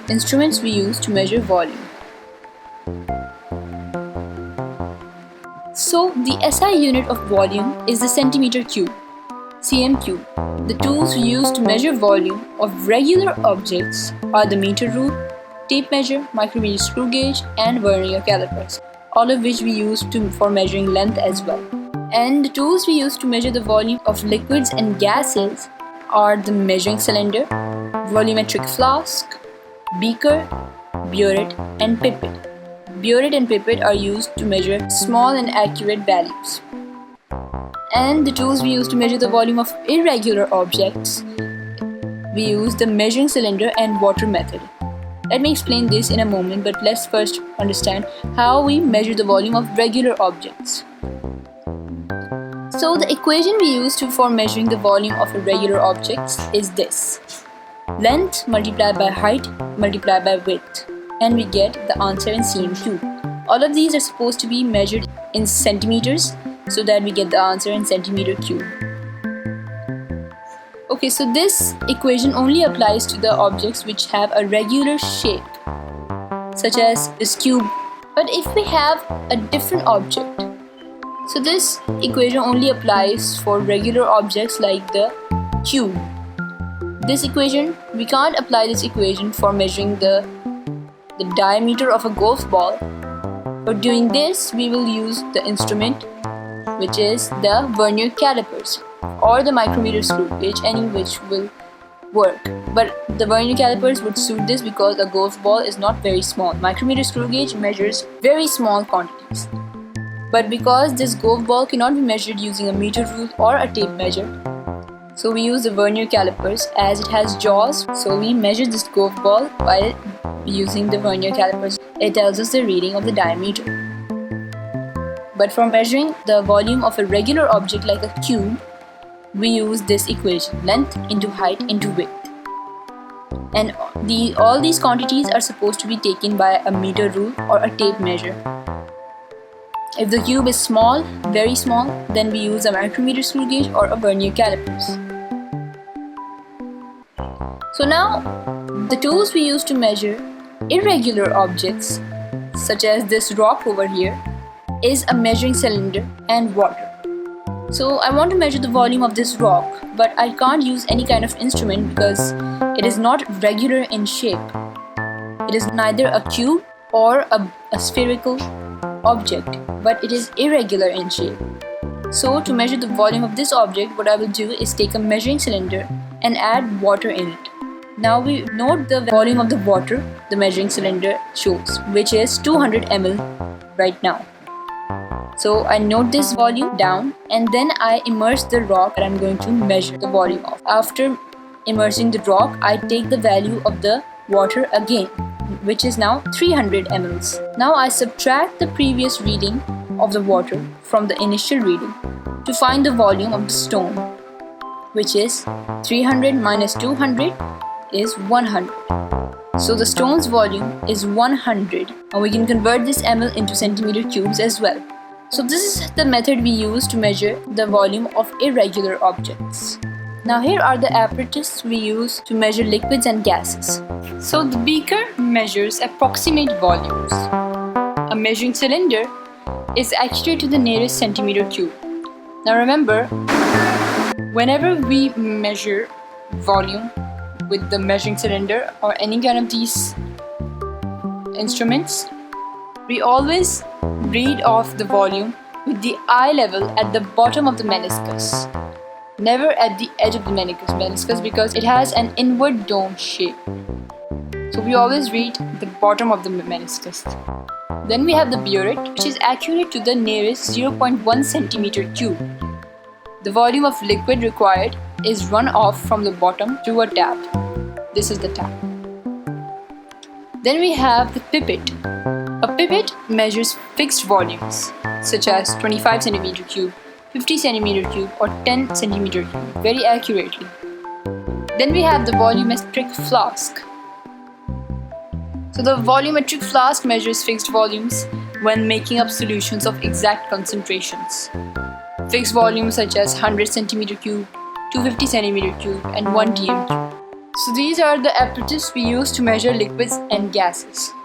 instruments we use to measure volume. So the SI unit of volume is the centimeter cube, cm cube. The tools we use to measure volume of regular objects are the meter rule, tape measure, micrometer screw gauge, and vernier calipers, all of which we use for measuring length as well. And the tools we use to measure the volume of liquids and gases are the measuring cylinder, volumetric flask, beaker, burette, and pipette. Burette and pipette are used to measure small and accurate values. And the tools we use to measure the volume of irregular objects, we use the measuring cylinder and water method. Let me explain this in a moment, but let's first understand how we measure the volume of regular objects. So the equation we use for measuring the volume of irregular objects is this: length multiplied by height multiplied by width, and we get the answer in cm cube. All of these are supposed to be measured in centimeters so that we get the answer in centimeter cube. Okay, so this equation only applies to the objects which have a regular shape, such as this cube. But if we have a different object, so this equation only applies for regular objects like the cube. We can't apply this equation for measuring the diameter of a golf ball. For doing this, we will use the instrument, which is the vernier calipers or the micrometer screw gauge, any which will work. But the vernier calipers would suit this because a golf ball is not very small. Micrometer screw gauge measures very small quantities. But because this golf ball cannot be measured using a meter rule or a tape measure, so we use the vernier calipers as it has jaws. So we measure this golf ball while using the vernier calipers. It tells us the reading of the diameter. But for measuring the volume of a regular object like a cube, we use this equation: length into height into width. And all these quantities are supposed to be taken by a meter rule or a tape measure. If the cube is small, very small, then we use a micrometer screw gauge or a vernier calipers. So now, the tools we use to measure irregular objects, such as this rock over here, is a measuring cylinder and water. So I want to measure the volume of this rock, but I can't use any kind of instrument because it is not regular in shape. It is neither a cube or a spherical object, but it is irregular in shape. So to measure the volume of this object, what I will do is take a measuring cylinder and add water in it. Now we note the volume of the water the measuring cylinder shows, which is 200 ml right now. So I note this volume down, and then I immerse the rock that I'm going to measure the volume of. After immersing the rock, I take the value of the water again, which is now 300 ml. Now I subtract the previous reading of the water from the initial reading to find the volume of the stone, which is 300 minus 200 is 100. So the stone's volume is 100, and we can convert this ml into centimeter cubes as well. So this is the method we use to measure the volume of irregular objects. Now here are the apparatus we use to measure liquids and gases. So the beaker measures approximate volumes. A measuring cylinder is accurate to the nearest centimeter cube. Now remember, whenever we measure volume with the measuring cylinder or any kind of these instruments, we always read off the volume with the eye level at the bottom of the meniscus, never at the edge of the meniscus because it has an inward dome shape. So we always read the bottom of the meniscus. Then we have the burette, which is accurate to the nearest 0.1 centimeter cube. The volume of liquid required is run off from the bottom through a tap. This is the tap. Then we have the pipette. A pipette measures fixed volumes, such as 25 centimeter cube, 50 centimeter cube, or 10 centimeter cube, very accurately. Then we have the volumetric flask. So the volumetric flask measures fixed volumes when making up solutions of exact concentrations. Fixed volumes such as 100 centimeter cube, 250 centimeter cube, and 1 dm cube. So these are the apparatuses we use to measure liquids and gases.